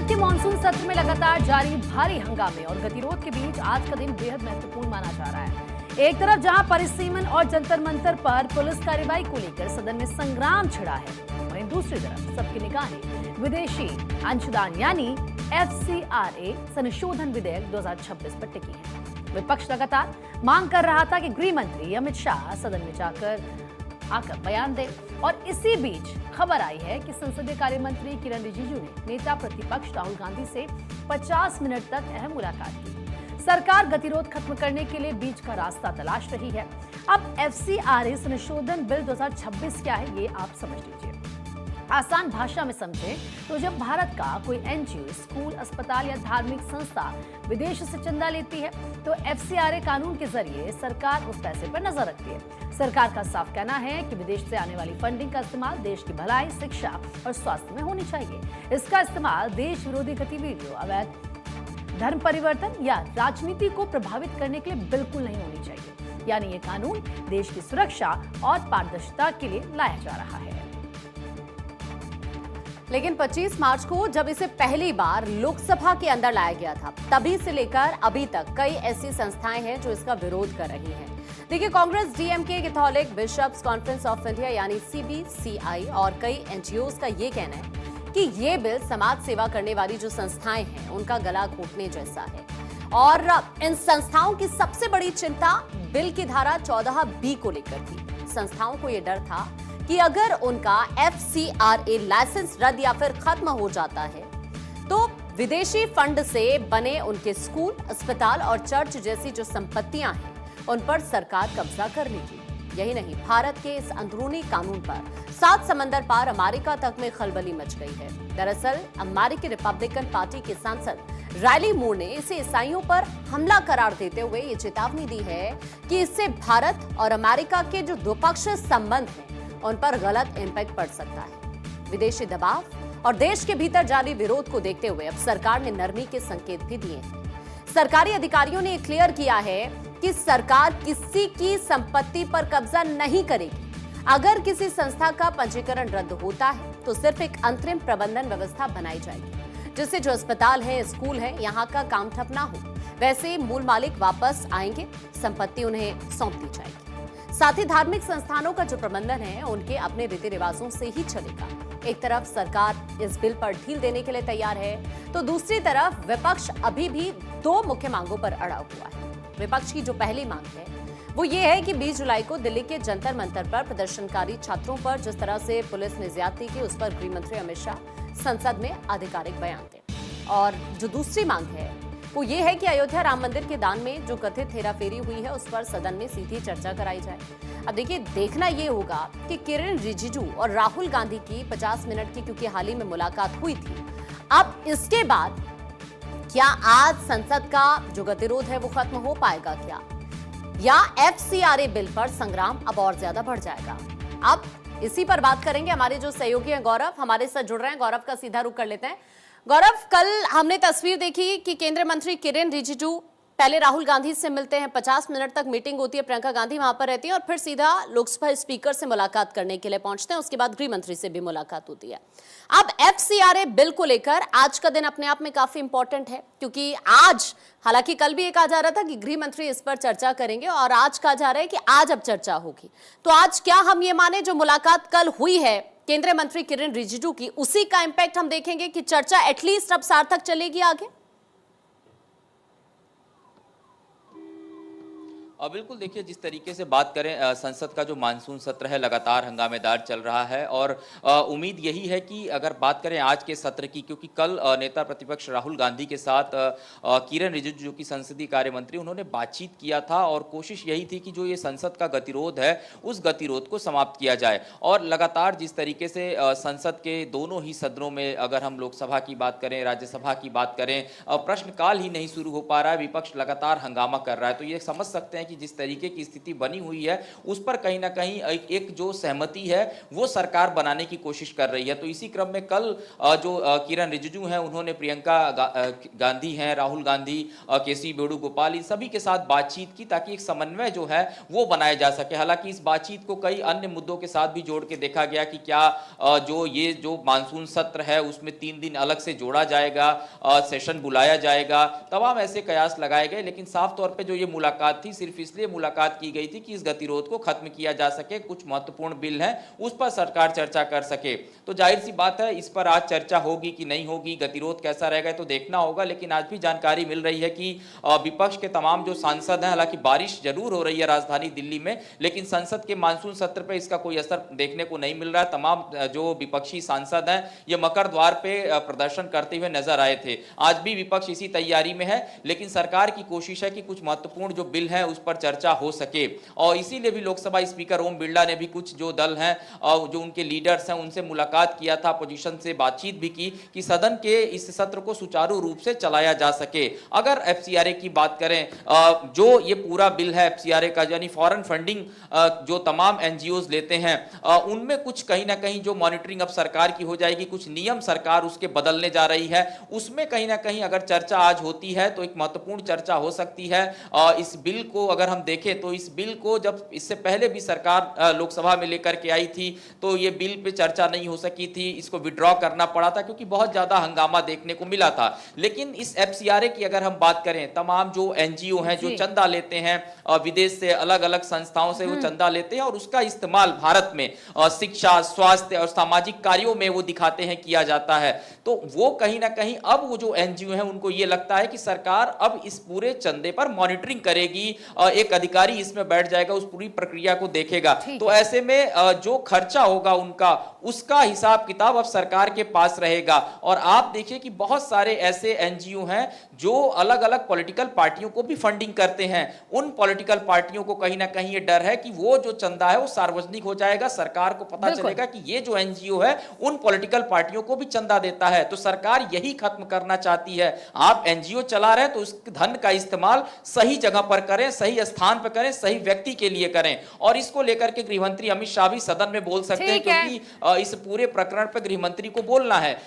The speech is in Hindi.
संसद के मानसून सत्र में लगातार जारी भारी हंगामे और गतिरोध के बीच आज का दिन बेहद महत्वपूर्ण माना जा रहा है। एक तरफ जहां परिसीमन और जंतर मंतर पर पुलिस कार्रवाई को लेकर सदन में संग्राम छिड़ा है, वहीं दूसरी तरफ सबकी निगाहें विदेशी अंशदान यानी FCRA संशोधन विधेयक 2026 पर टिकी है। विपक्ष लगातार मांग कर रहा था कि गृह मंत्री अमित शाह सदन में आकर बयान दे और इसी बीच खबर आई है कि संसदीय कार्य मंत्री किरण रिजिजू ने नेता प्रतिपक्ष राहुल गांधी से 50 मिनट तक अहम मुलाकात की। सरकार गतिरोध खत्म करने के लिए बीच का रास्ता तलाश रही है। अब FCRA संशोधन बिल 2026 क्या है, ये आप समझ लीजिए। आसान भाषा में समझें तो जब भारत का कोई NGO, स्कूल, अस्पताल या धार्मिक संस्था विदेश से चंदा लेती है तो FCRA कानून के जरिए सरकार उस पैसे पर नजर रखती है। सरकार का साफ कहना है कि विदेश से आने वाली फंडिंग का इस्तेमाल देश की भलाई, शिक्षा और स्वास्थ्य में होनी चाहिए। इसका इस्तेमाल देश विरोधी गतिविधियों, अवैध धर्म परिवर्तन या राजनीति को प्रभावित करने के लिए बिल्कुल नहीं होनी चाहिए। यानी ये कानून देश की सुरक्षा और पारदर्शिता के लिए लाया जा रहा है। लेकिन 25 मार्च को जब इसे पहली बार लोकसभा के अंदर लाया गया था, तभी से लेकर अभी तक कई ऐसी संस्थाएं हैं जो इसका विरोध कर रही हैं। देखिए, Congress, DMK, Catholic bishops conference of India यानी CBCI और कई NGOs का ये कहना है कि ये बिल समाज सेवा करने वाली जो संस्थाएं हैं उनका गला घोटने जैसा है। और इन संस्थाओं की सबसे बड़ी चिंता बिल की धारा 14B को लेकर थी। संस्थाओं को यह डर था कि अगर उनका FCRA लाइसेंस रद्द या फिर खत्म हो जाता है तो विदेशी फंड से बने उनके स्कूल, अस्पताल और चर्च जैसी जो संपत्तियां हैं उन पर सरकार कब्जा कर लेगी। यही नहीं, भारत के इस अंदरूनी कानून पर 7 समंदर पार अमेरिका तक में खलबली मच गई है। दरअसल अमेरिकी रिपब्लिकन पार्टी के सांसद रायली मूर ने इसे ईसाइयों पर हमला करार देते हुए ये चेतावनी दी है कि इससे भारत और अमेरिका के जो द्विपक्षीय संबंध हैं उन पर गलत इंपैक्ट पड़ सकता है। विदेशी दबाव और देश के भीतर जारी विरोध को देखते हुए अब सरकार ने नरमी के संकेत भी दिए हैं। सरकारी अधिकारियों ने क्लियर किया है कि सरकार किसी की संपत्ति पर कब्जा नहीं करेगी। अगर किसी संस्था का पंजीकरण रद्द होता है तो सिर्फ एक अंतरिम प्रबंधन व्यवस्था बनाई जाएगी, जिससे जो अस्पताल है, स्कूल है, यहाँ का काम ठप ना हो। वैसे मूल मालिक वापस आएंगे, संपत्ति उन्हें सौंप दी जाएगी। साथ ही धार्मिक संस्थानों का जो प्रबंधन है उनके अपने रीति रिवाजों से ही चलेगा। एक तरफ सरकार इस बिल पर ढील देने के लिए तैयार है तो दूसरी तरफ विपक्ष अभी भी 2 मुख्य मांगों पर अड़ा हुआ है। विपक्ष की जो पहली मांग है वो ये है कि 20 जुलाई को दिल्ली के जंतर मंतर पर प्रदर्शनकारी छात्रों पर जिस तरह से पुलिस ने ज्यादती की उस पर गृह मंत्री अमित शाह संसद में आधिकारिक बयान दें। और जो दूसरी मांग है वो ये है कि अयोध्या राम मंदिर के दान में जो कथित हेराफेरी हुई है उस पर सदन में सीधी चर्चा कराई जाए। अब देखिए, देखना ये होगा कि किरण रिजिजू और राहुल गांधी की 50 मिनट की क्योंकि हाल ही में मुलाकात हुई थी, अब इसके बाद क्या आज संसद का जो गतिरोध है वो खत्म हो पाएगा क्या, या FCRA बिल पर संग्राम अब और ज्यादा बढ़ जाएगा। अब इसी पर बात करेंगे। हमारे जो सहयोगी हैं गौरव हमारे साथ जुड़ रहे हैं। गौरव का सीधा रुख कर लेते हैं। गौरव, कल हमने तस्वीर देखी कि केंद्रीय मंत्री किरण रिजिजू पहले राहुल गांधी से मिलते हैं, 50 मिनट तक मीटिंग होती है, प्रियंका गांधी वहां पर रहती है और फिर सीधा लोकसभा स्पीकर से मुलाकात करने के लिए पहुंचते हैं। उसके बाद गृह मंत्री से भी मुलाकात होती है। अब FCRA बिल को लेकर आज का दिन अपने आप में काफी इंपॉर्टेंट है, क्योंकि आज, हालांकि कल भी ये कहा जा रहा था कि गृह मंत्री इस पर चर्चा करेंगे और आज कहा जा रहा है कि आज अब चर्चा होगी। तो आज क्या हम ये माने जो मुलाकात कल हुई है केंद्रीय मंत्री किरण रिजिजू की, उसी का इंपैक्ट हम देखेंगे कि चर्चा एटलीस्ट अब सार्थक चलेगी आगे? बिल्कुल, देखिए, जिस तरीके से बात करें, संसद का जो मानसून सत्र है लगातार हंगामेदार चल रहा है और उम्मीद यही है कि अगर बात करें आज के सत्र की, क्योंकि कल नेता प्रतिपक्ष राहुल गांधी के साथ किरण रिजिजू जो कि संसदीय कार्य मंत्री, उन्होंने बातचीत किया था और कोशिश यही थी कि जो ये संसद का गतिरोध है उस गतिरोध को समाप्त किया जाए। और लगातार जिस तरीके से संसद के दोनों ही सदनों में, अगर हम लोकसभा की बात करें, राज्यसभा की बात करें, प्रश्नकाल ही नहीं शुरू हो पा रहा है, विपक्ष लगातार हंगामा कर रहा है, तो ये समझ सकते हैं कि जिस तरीके की स्थिति बनी हुई है उस पर कहीं ना कहीं एक जो सहमति है वो सरकार बनाने की कोशिश कर रही है। तो इसी क्रम में कल जो किरण रिजिजू हैं उन्होंने प्रियंका गांधी हैं, राहुल गांधी, केसी वेणुगोपाल, इन सभी के साथ बातचीत की ताकि एक समन्वय जो है वो बनाया जा सके। हालांकि इस बातचीत को कई अन्य मुद्दों के साथ भी जोड़ के देखा गया कि क्या जो मानसून सत्र है उसमें 3 दिन अलग से जोड़ा जाएगा, सेशन बुलाया जाएगा, तमाम ऐसे कयास लगाए गए। लेकिन साफ तौर पे जो ये मुलाकात थी सिर्फ इसलिए मुलाकात की गई थी कि इस गतिरोध को खत्म किया जा सके, कुछ महत्वपूर्ण बिल हैं उस पर सरकार चर्चा कर सके। तो जाहिर सी बात है इस पर आज चर्चा होगी कि नहीं होगी, गतिरोध कैसा रहेगा तो देखना होगा। लेकिन आज भी जानकारी मिल रही है कि विपक्ष के तमाम जो सांसद हैं, हालांकि बारिश जरूर हो रही है राजधानी दिल्ली में, लेकिन संसद के मानसून सत्र पर इसका कोई असर देखने को नहीं मिल रहा है। तमाम जो विपक्षी सांसद हैं ये मकर द्वार पे प्रदर्शन करते हुए नजर आए थे। आज भी विपक्ष इसी तैयारी में है, लेकिन सरकार की कोशिश है कि कुछ महत्वपूर्ण जो बिल है उस पर चर्चा हो सके। और इसीलिए भी लोकसभा स्पीकर ओम बिरला ने भी कुछ जो दल हैं जो उनके लीडर्स हैं उनसे मुलाकात किया था, अपोजिशन से बातचीत भी की कि सदन के इस सत्र को सुचारू रूप से चलाया जा सके। अगर एफसीआरए की बात करें, जो ये पूरा बिल है एफसीआरए का, यानी फॉरेन फंडिंग जो तमाम एनजीओज लेते हैं, उनमें कुछ कहीं ना कहीं जो मॉनिटरिंग अब सरकार की हो जाएगी, कुछ नियम सरकार उसके बदलने जा रही है, उसमें कहीं ना कहीं अगर चर्चा आज होती है तो एक महत्वपूर्ण चर्चा हो सकती है। इस बिल को अगर हम देखें तो इस बिल को जब इससे पहले भी सरकार लोकसभा में लेकर के आई थी तो ये बिल पे चर्चा नहीं हो सकी थी, इसको विड्रॉ करना पड़ा था क्योंकि बहुत ज्यादा हंगामा देखने को मिला था। लेकिन इस एफसीआरए की अगर हम बात करें, तमाम जो एनजीओ हैं जो चंदा लेते हैं विदेश से, अलग अलग संस्थाओं से वो चंदा लेते हैं और उसका इस्तेमाल भारत में शिक्षा, स्वास्थ्य और सामाजिक कार्यों में वो दिखाते हैं किया जाता है, तो वो कहीं ना कहीं अब वो जो एनजीओ हैं उनको ये लगता है कि सरकार अब इस पूरे चंदे पर मॉनिटरिंग करेगी, एक अधिकारी इसमें बैठ जाएगा, उस पूरी प्रक्रिया को देखेगा। तो ऐसे में जो खर्चा होगा उनका, उसका हिसाब किताब अब सरकार के पास रहेगा। और आप देखिए कि बहुत सारे ऐसे एनजीओ हैं जो अलग अलग पॉलिटिकल पार्टियों को भी फंडिंग करते हैं। उन पॉलिटिकल पार्टियों को कहीं ना कहीं ये डर है कि वो जो चंदा है वो सार्वजनिक हो जाएगा, सरकार को पता चलेगा कि ये जो एनजीओ है उन पॉलिटिकल पार्टियों को भी चंदा देता है। तो सरकार यही खत्म करना चाहती है। आप एनजीओ चला रहे हैं तो उस धन का इस्तेमाल सही जगह पर करें, सही स्थान पर करें, सही व्यक्ति के लिए करें। और इसको लेकर के गृहमंत्री अमित शाह भी सदन में बोल सकते हैं, क्योंकि इस पूरे प्रकरण पर गृहमंत्री को बोलना है।